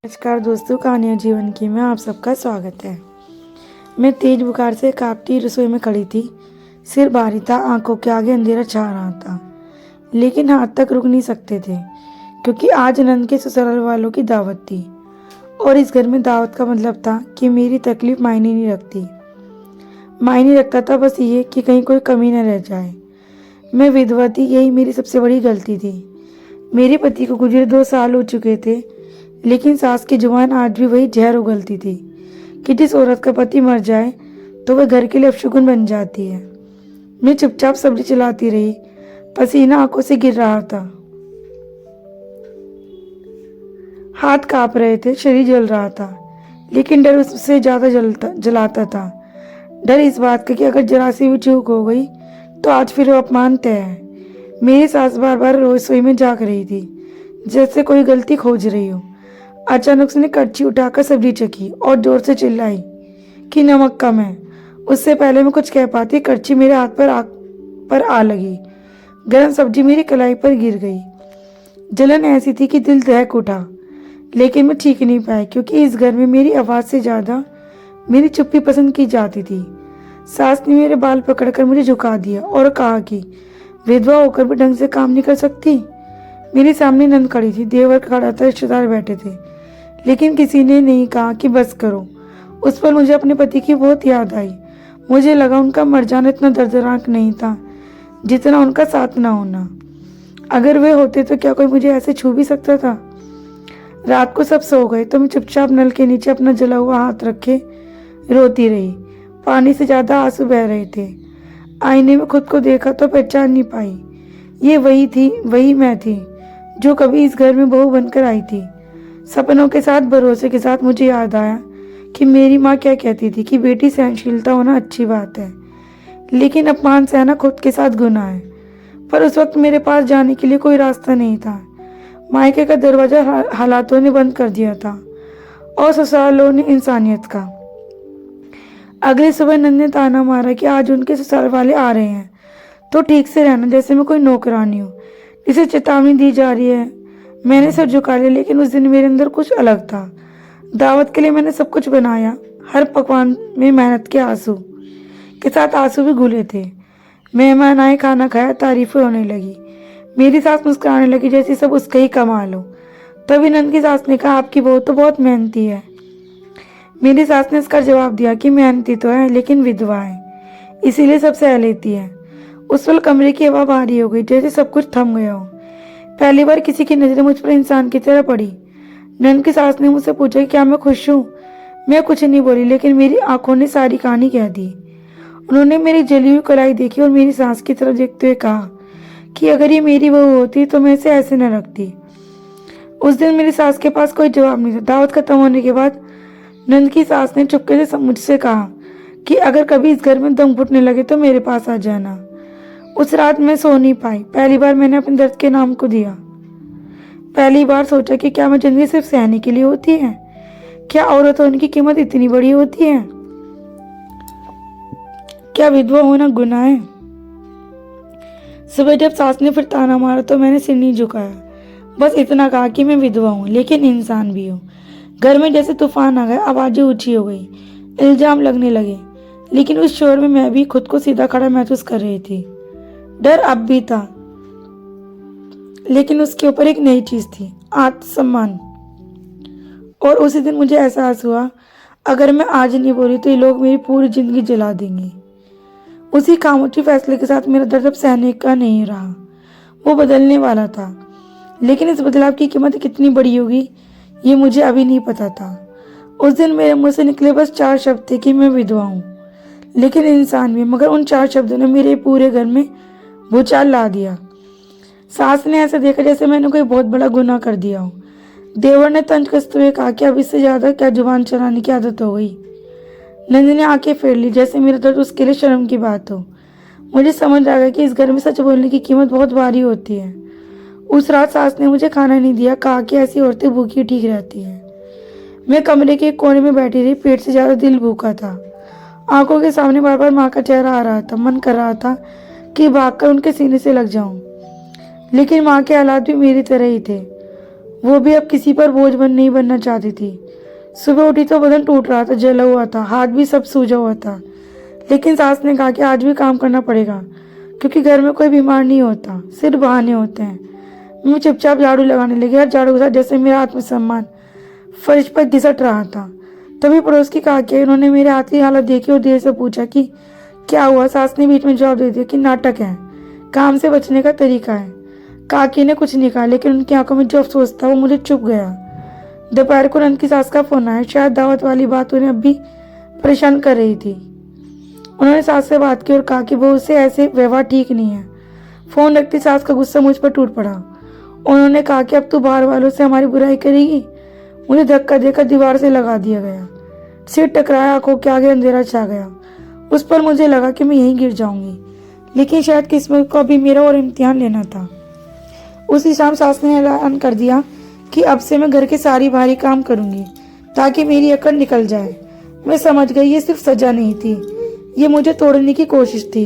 नमस्कार दोस्तों, कहानियाँ जीवन की में आप सबका स्वागत है। मैं तेज बुखार से कांपती रसोई में खड़ी थी। सिर भारी था, आंखों के आगे अंधेरा छा रहा था, लेकिन हाथ तक रुक नहीं सकते थे क्योंकि आज नंद के ससुराल वालों की दावत थी। और इस घर में दावत का मतलब था कि मेरी तकलीफ मायने नहीं रखती। मायने रखता था बस ये कि कहीं कोई कमी न रह जाए। मैं विधवा थी, यही मेरी सबसे बड़ी गलती थी। मेरे पति को गुजरे 2 साल हो चुके थे, लेकिन सास की जुबान आज भी वही जहर उगलती थी कि जिस औरत का पति मर जाए तो वह घर के लिए अपशगुन बन जाती है। मैं चुपचाप सब्जी चलाती रही, पसीना आंखों से गिर रहा था, हाथ कांप रहे थे, शरीर जल रहा था, लेकिन डर उससे ज्यादा जलाता था। डर इस बात का कि अगर जरा सी भी चूक हो गई तो आज फिर वो अपमान तय है। मेरी सास बार बार रसोई में झांक रही थी, जैसे कोई गलती खोज रही हो। अचानक उसने कड़छी उठाकर सब्जी चखी और जोर से चिल्लाई कि नमक कम है। उससे पहले मैं कुछ कह पाती, कड़छी मेरे हाथ पर आ लगी। गरम सब्जी मेरी कलाई पर गिर गई। जलन ऐसी थी कि दिल दहक उठा, लेकिन मैं चीख नहीं पाई क्योंकि इस घर में मेरी आवाज़ से ज़्यादा मेरी चुप्पी पसंद की जाती थी। सास ने मेरे बाल पकड़कर मुझे झुका दिया और कहा कि विधवा होकर भी ढंग से काम नहीं कर सकती। मेरे सामने नंद खड़ी थी, देवर खड़ा था, रिश्तेदार बैठे थे, लेकिन किसी ने नहीं कहा कि बस करो। उस पर मुझे अपने पति की बहुत याद आई। मुझे लगा उनका मर जाना इतना दर्दनाक नहीं था जितना उनका साथ ना होना। अगर वे होते तो क्या कोई मुझे ऐसे छू भी सकता था? रात को सब सो गए तो मैं चुपचाप नल के नीचे अपना जला हुआ हाथ रखे रोती रही। पानी से ज्यादा आंसू बह रहे थे। आईने में खुद को देखा तो पहचान नहीं पाई। ये वही थी, वही मैं थी जो कभी इस घर में बहू बनकर आई थी। सपनों के साथ, भरोसे के साथ मुझे याद आया कि मेरी माँ क्या कहती थी कि बेटी सहनशीलता होना अच्छी बात है, लेकिन अपमान सहना खुद के साथ गुनाह है। पर उस वक्त मेरे पास जाने के लिए कोई रास्ता नहीं था। मायके का दरवाजा हालातों ने बंद कर दिया था और ससुरालों ने इंसानियत का। अगली सुबह नंद ने ताना मारा कि आज उनके ससुराल वाले आ रहे हैं तो ठीक से रहना, जैसे मैं कोई नौकरानी हूँ जिसे चेतावनी दी जा रही है। मैंने सर झुका लिया, लेकिन उस दिन मेरे अंदर कुछ अलग था। दावत के लिए मैंने सब कुछ बनाया, हर पकवान में मेहनत के आंसू के साथ आंसू भी घुले थे। मेहमान आए, खाना खाया, तारीफें होने लगी। मेरी सास मुस्कुराने लगी जैसे सब उसका ही कमाल हो। तभी नंद की सास ने कहा, आपकी बहू तो बहुत मेहनती है। मेरी सास ने इसका जवाब दिया कि मेहनती तो है, लेकिन विधवा है, इसीलिए सब सह लेती है। उस वक्त कमरे की हवा भारी हो गई, जैसे सब कुछ थम गया हो। पहली बार किसी की नजर मुझ पर इंसान की तरह पड़ी। नंद की सास ने मुझसे पूछा कि क्या मैं खुश हूँ। मैं कुछ नहीं बोली, लेकिन मेरी आंखों ने सारी कहानी कह दी। उन्होंने मेरी जली हुई कलाई देखी और मेरी सास की तरफ देखते हुए कहा कि अगर ये मेरी बहू होती तो मैं इसे ऐसे न रखती। उस दिन मेरी सास के पास कोई जवाब नहीं था। दावत खत्म होने के बाद नंद की सास ने चुपके से मुझसे कहा कि अगर कभी इस घर में दम घुटने लगे तो मेरे पास आ जाना। उस रात मैं सो नहीं पाई। पहली बार मैंने अपने दर्द के नाम को दिया। पहली बार सोचा कि क्या मैं जिंदगी सिर्फ सहने के लिए होती है? क्या औरत होने की कीमत इतनी बड़ी होती है? क्या विधवा होना गुनाह है? सुबह जब सास ने फिर ताना मारा तो मैंने सिर नहीं झुकाया, बस इतना कहा कि मैं विधवा हूँ, लेकिन इंसान भी हूँ। घर में जैसे तूफान आ गया, आवाजें ऊंची हो गई, इल्जाम लगने लगे, लेकिन उस शोर में मैं भी खुद को सीधा खड़ा महसूस कर रही थी। डर अब भी था, लेकिन उसके ऊपर एक नई चीज थी, आत्मसम्मान। और उसी दिन मुझे एहसास हुआ, अगर मैं आज नहीं बोली तो ये लोग मेरी पूरी जिंदगी जला देंगे। उसी खामोशी फैसले के साथ मेरा दर्द अब सहने का नहीं रहा, वो बदलने वाला था। लेकिन इस बदलाव की कीमत कितनी बड़ी होगी ये मुझे अभी नहीं पता था। उस दिन मेरे मुंह से निकले बस 4 शब्द थे कि मैं विधवा हूँ, लेकिन इंसान भी। मगर उन 4 शब्दों ने मेरे पूरे घर में भूचाल ला दिया। सास ने ऐसा देखा जैसे मैंने कोई बहुत बड़ा गुनाह कर दिया हो। देवर ने तंज कसते हुए कहा कि अब इससे ज्यादा क्या जुबान चलाने की आदत हो गई। नंद ने आंखें फेर ली जैसे मेरा दर्द उसके लिए शर्म की बात हो। मुझे समझ आ गया कि इस घर में सच बोलने की कीमत बहुत भारी होती है। उस रात सास ने मुझे खाना नहीं दिया, कहा कि ऐसी औरतें भूखी ठीक रहती हैं। मैं कमरे के एक कोने में बैठी रही, पेट से ज्यादा दिल भूखा था। आंखों के सामने बार बार माँ का चेहरा आ रहा था। मन कर रहा था कि भागकर उनके सीने से लग जाऊं, लेकिन माँ के हालात भी मेरी तरह ही थे। वो भी अब किसी पर बोझ नहीं बनना चाहती थी। सुबह उठी तो बदन टूट रहा था, जला हुआ था, हाथ भी सब सूजा हुआ था। लेकिन सास ने कहा कि आज भी काम करना पड़ेगा, क्योंकि घर में कोई बीमार नहीं होता, सिर्फ बहाने होते हैं। मैं चुपचाप झाड़ू लगाने लगी। हर झाड़ू के साथ जैसे मेरा आत्मसम्मान फर्श पर घिसट रहा था। तभी पड़ोस की काकी आई। उन्होंने मेरे हाथ की हालत देखी और देर से पूछा कि क्या हुआ। सास ने बीच में जवाब दे दिया कि नाटक है, काम से बचने का तरीका है। काकी ने कुछ नहीं कहा, लेकिन उनकी आंखों में जो अफसोस था वो मुझे चुभ गया। दोपहर को नंद की सास का फोन आया। शायद दावत वाली बात उन्हें अब भी परेशान कर रही थी। उन्होंने सास से बात की और कहा कि बहू से ऐसे व्यवहार ठीक नहीं है। फोन रखती सास का गुस्सा मुझ पर टूट पड़ा। उन्होंने कहा कि अब तू बाहर वालों से हमारी बुराई करेगी। मुझे धक्का देकर दीवार से लगा दिया गया। सिर टकराया, आंखों के आगे अंधेरा छा गया। उस पर मुझे लगा कि मैं यहीं गिर जाऊंगी, लेकिन शायद किस्मत को अभी मेरा और इम्तिहान लेना था। उसी शाम सास ने ऐलान कर दिया कि अब से मैं घर के सारी भारी काम करूंगी, ताकि मेरी अकड़ निकल जाए। मैं समझ गई ये सिर्फ सजा नहीं थी, ये मुझे तोड़ने की कोशिश थी।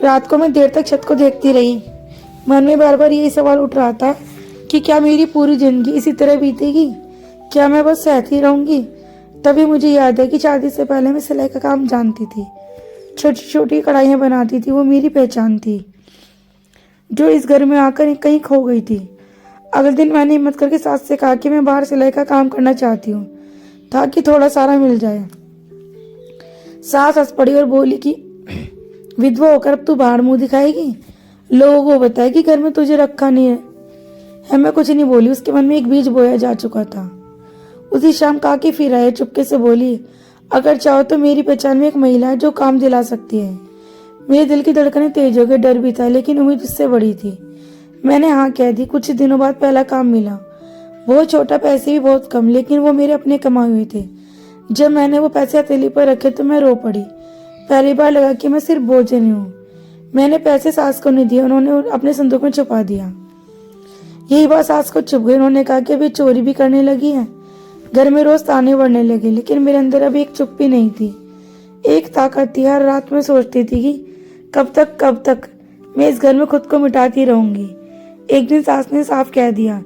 रात को मैं देर तक छत को देखती रही। मन में बार बार यही सवाल उठ रहा था कि क्या मेरी पूरी जिंदगी इसी तरह बीतेगी, क्या मैं बस सहती रहूंगी। तभी मुझे याद है कि शादी से पहले मैं सिलाई का काम जानती थी। छोटी छोटी कढ़ाइयाँ बनाती थी, वो मेरी पहचान थी, जो इस घर में आकर कहीं खो गई थी। अगले दिन मैंने हिम्मत करके सास से कहा कि मैं बाहर सिलाई का काम करना चाहती हूँ, ताकि थोड़ा सारा मिल जाए। सास हंस पड़ी और बोली कि विधवा होकर अब तू बाहर मुंह दिखाएगी, लोगों को बताएगी घर में तुझे रखा नहीं है। मैं कुछ नहीं बोली। उसके मन में एक बीज बोया जा चुका था। उसी शाम काकी फिर आए। चुपके से बोली, अगर चाहो तो मेरी पहचान में एक महिला है जो काम दिला सकती है। मेरे दिल की धड़कनें तेज हो गई। डर भी था, लेकिन उम्मीद उससे बड़ी थी। मैंने हाँ कह दी। कुछ दिनों बाद पहला काम मिला। बहुत छोटा, पैसे भी बहुत कम, लेकिन वो मेरे अपने कमाए हुए थे। जब मैंने वो पैसे हथेली पर रखे तो मैं रो पड़ी। पहली बार लगा कि मैं सिर्फ बोझ नहीं हूँ। मैंने पैसे सास को नहीं दिए, उन्होंने अपने संदूक में छुपा दिया। यही बात सास को चुभ गई। उन्होंने कहा कि अभी चोरी भी करने लगी है। घर में रोज ताने बढ़ने लगे, लेकिन मेरे अंदर अभी एक चुप्पी नहीं थी, एक ताकत थी। हर रात में सोचती थी कि कब तक मैं इस घर में खुद को मिटाती रहूंगी। एक दिन सास ने साफ कह दिया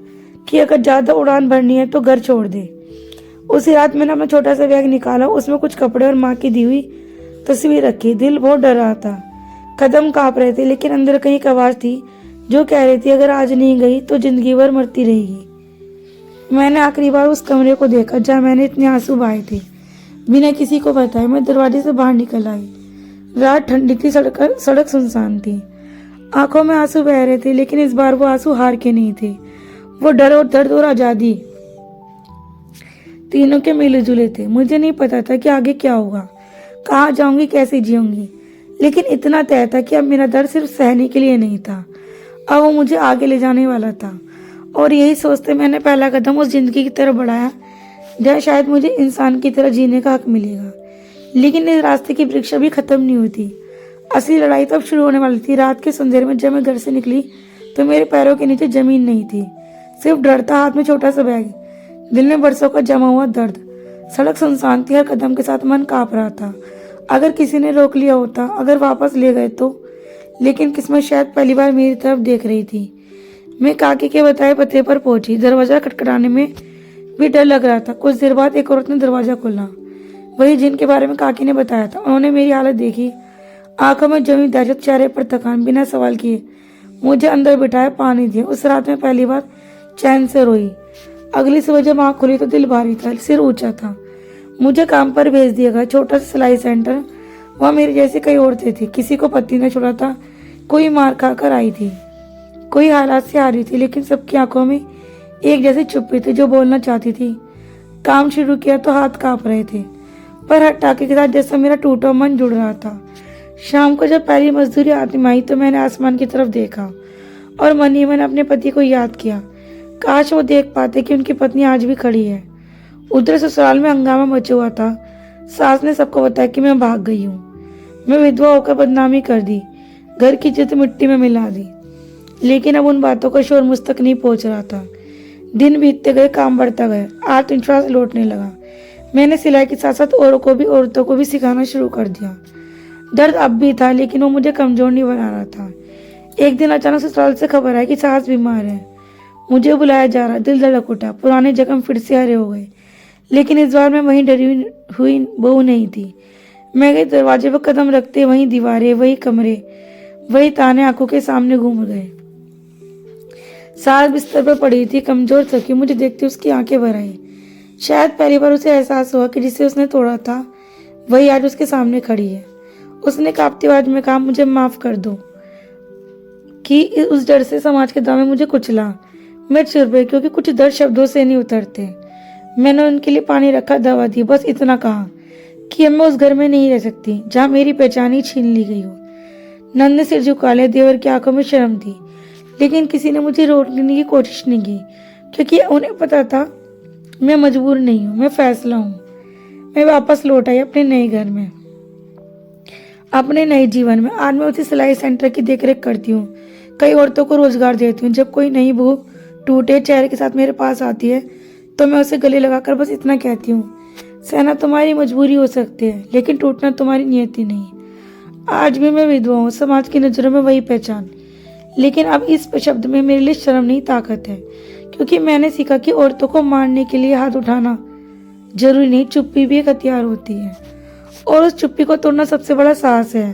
कि अगर ज्यादा उड़ान भरनी है तो घर छोड़ दे। उसी रात मैंने अपना छोटा सा बैग निकाला। उसमें कुछ कपड़े और माँ की दी हुई तस्वीर रखी। दिल बहुत डर रहा था, कदम कांप रहे थे, लेकिन अंदर कहीं एक आवाज थी जो कह रही थी अगर आज नहीं गई तो जिंदगी भर मरती रहेगी। मैंने आखिरी बार उस कमरे को देखा जहाँ मैंने इतने आंसू बहाए थे। बिना किसी को बताए मैं दरवाजे से बाहर निकल आई। रात ठंडी थी, सड़क सुनसान थी। आंखों में आंसू बह रहे थे, लेकिन इस बार वो आंसू हार के नहीं थे। वो डर और दर्द और आजादी तीनों के मिले जुले थे। मुझे नहीं पता था कि आगे क्या होगा, कहाँ जाऊंगी, कैसे जीऊंगी, लेकिन इतना तय था कि अब मेरा दर्द सिर्फ सहने के लिए नहीं था, अब वो मुझे आगे ले जाने वाला था। और यही सोचते मैंने पहला कदम उस जिंदगी की तरफ बढ़ाया जहाँ शायद मुझे इंसान की तरह जीने का हक मिलेगा। लेकिन इस रास्ते की परीक्षा भी खत्म नहीं हुई थी। असली लड़ाई तब शुरू होने वाली थी। रात के अंधेरे में जब मैं घर से निकली तो मेरे पैरों के नीचे जमीन नहीं थी, सिर्फ डर था। हाथ में छोटा सा बैग, दिल में बरसों का जमा हुआ दर्द। सड़क सुनसान थी, हर कदम के साथ मन कांप रहा था। अगर किसी ने रोक लिया होता, अगर वापस ले गए तो। लेकिन किस्मत शायद पहली बार मेरी तरफ देख रही थी। मैं काकी के बताए पते पर पहुंची। दरवाजा खटखटाने में भी डर लग रहा था। कुछ देर बाद एक औरत ने दरवाजा खोला, वही जिनके बारे में काकी ने बताया था। उन्होंने मेरी हालत देखी, आंखों में जमी दहशत, चेहरे पर थकान। बिना सवाल किए मुझे अंदर बिठाया, पानी दिया। उस रात में पहली बार चैन से रोई। अगली सुबह जब आँख खुली तो दिल भारी था, सिर ऊंचा था। मुझे काम पर भेज दिया गया, छोटा सा सिलाई सेंटर। वहाँ मेरी जैसी कई औरतें थी, किसी को पति न छोड़ा था, कोई मार खाकर आई थी, कोई हालात से आ रही थी, लेकिन सबकी आंखों में एक जैसी चुप्पी थी जो बोलना चाहती थी। काम शुरू किया तो हाथ कांप रहे थे, पर हर टाके के साथ जैसा मेरा टूटा मन जुड़ रहा था। शाम को जब पहली मजदूरी हाथ में आई तो मैंने आसमान की तरफ देखा और मन ही मन अपने पति को याद किया। काश वो देख पाते कि उनकी पत्नी आज भी खड़ी है। उधर ससुराल में हंगामा मचा हुआ था। सास ने सबको बताया कि मैं भाग गई हूँ, मैं विधवा होकर बदनामी कर दी, घर की इज्जत मिट्टी में मिला दी। लेकिन अब उन बातों का शोर मुझ तक नहीं पहुंच रहा था। दिन बीतते गए, काम बढ़ता गया, आत्मविश्वास लौटने लगा। मैंने सिलाई के साथ साथ औरतों को भी सिखाना शुरू कर दिया। दर्द अब भी था, लेकिन वो मुझे कमजोर नहीं बना रहा था। एक दिन अचानक ससुराल से खबर आई कि सास बीमार है। मुझे बुलाया जा रहा, दिल धड़क उठा, पुराने जख्म फिर से हरे हो गए। लेकिन इस बार मैं वहीं डरी हुई बहू नहीं थी। मैं गई, दरवाजे पर कदम रखते वहीं दीवारें, वही कमरे, वही ताने आंखों के सामने घूम गए। सास बिस्तर पर पड़ी थी, कमजोर थकी। मुझे देखते उसकी आंखें भर आई। शायद पहली बार उसे एहसास हुआ कि जिसे उसने तोड़ा था वही आज उसके सामने खड़ी है। उसने कांपती आवाज में कहा, मुझे माफ कर दो। कि उस डर से समाज के दाव में मुझे कुचला। मैं चुप गई क्योंकि कुछ दर्द शब्दों से नहीं उतरते। मैंने उनके लिए पानी रखा, दवा दी, बस इतना कहा कि अब मैं उस घर में नहीं रह सकती जहाँ मेरी पहचान ही छीन ली गई हो। नंद ने सिर झुका लिया। देवर की आंखों में शर्म थी, लेकिन किसी ने मुझे रोकने की कोशिश नहीं की, क्योंकि उन्हें पता था मैं मजबूर नहीं हूँ, मैं फैसला हूँ। मैं वापस लौट आई अपने नए घर में, अपने नए जीवन में। आज मैं उसी सिलाई सेंटर की देखरेख करती हूँ, कई औरतों को रोजगार देती हूँ। जब कोई नई बहू टूटे चेहरे के साथ मेरे पास आती है तो मैं उसे गले लगाकर बस इतना कहती हूँ, सहना तुम्हारी मजबूरी हो सकती है, लेकिन टूटना तुम्हारी नियति नहीं। आज भी मैं विधवा हूँ, समाज की नज़रों में वही पहचान, लेकिन अब इस शब्द में मेरे लिए शर्म नहीं, ताकत है। क्योंकि मैंने सीखा कि औरतों को मारने के लिए हाथ उठाना जरूरी नहीं, चुप्पी भी एक हथियार होती है, और उस चुप्पी को तोड़ना सबसे बड़ा साहस है।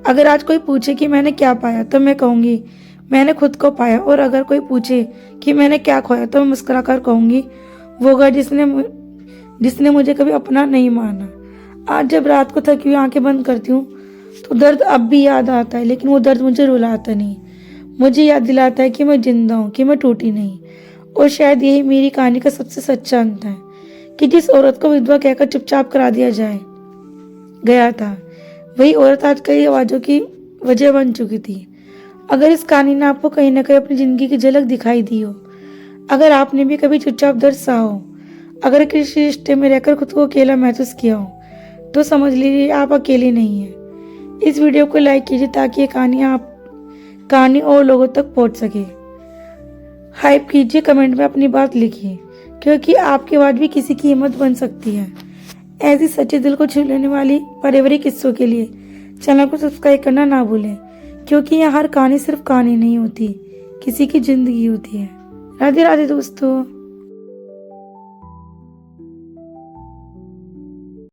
अगर आज कोई पूछे कि मैंने क्या पाया तो मैं कहूँगी मैंने खुद को पाया, और अगर कोई पूछे कि मैंने क्या खोया तो मैं मुस्कुरा कर कहूँगी वो घर जिसने मुझे कभी अपना नहीं माना। आज जब रात को थकी हुई आंखें बंद करती हूँ तो दर्द अब भी याद आता है, लेकिन वो दर्द मुझे रुलाता नहीं, मुझे याद दिलाता है कि मैं जिंदा हूँ, कि मैं टूटी नहीं। और शायद यही मेरी कहानी का सबसे सच्चा अंत है, कि जिस औरत को विधवा कहकर चुपचाप करा दिया गया था, वही औरत आज कई आवाज़ों की वजह बन चुकी थी। अगर इस कहानी ने आपको कहीं ना कहीं अपनी ज़िंदगी की झलक दिखाई दी हो, अगर आपने भी कभी चुपचाप दर्द सहा हो, अगर किसी रिश्ते में रहकर खुद को अकेला महसूस किया हो, तो समझ लीजिए आप अकेले नहीं हैं। इस वीडियो को लाइक कीजिए ताकि ये कहानी और लोगों तक पहुंच सके। हाइप कीजिए, कमेंट में अपनी बात लिखिए, क्योंकि आपकी आवाज़ भी किसी की हिम्मत बन सकती है। ऐसी सच्चे दिल को छू लेने वाली पारिवारिक किस्सों के लिए चैनल को सब्सक्राइब करना ना भूलें, क्योंकि यहाँ हर कहानी सिर्फ कहानी नहीं होती, किसी की जिंदगी होती है। राधे राधे दोस्तों।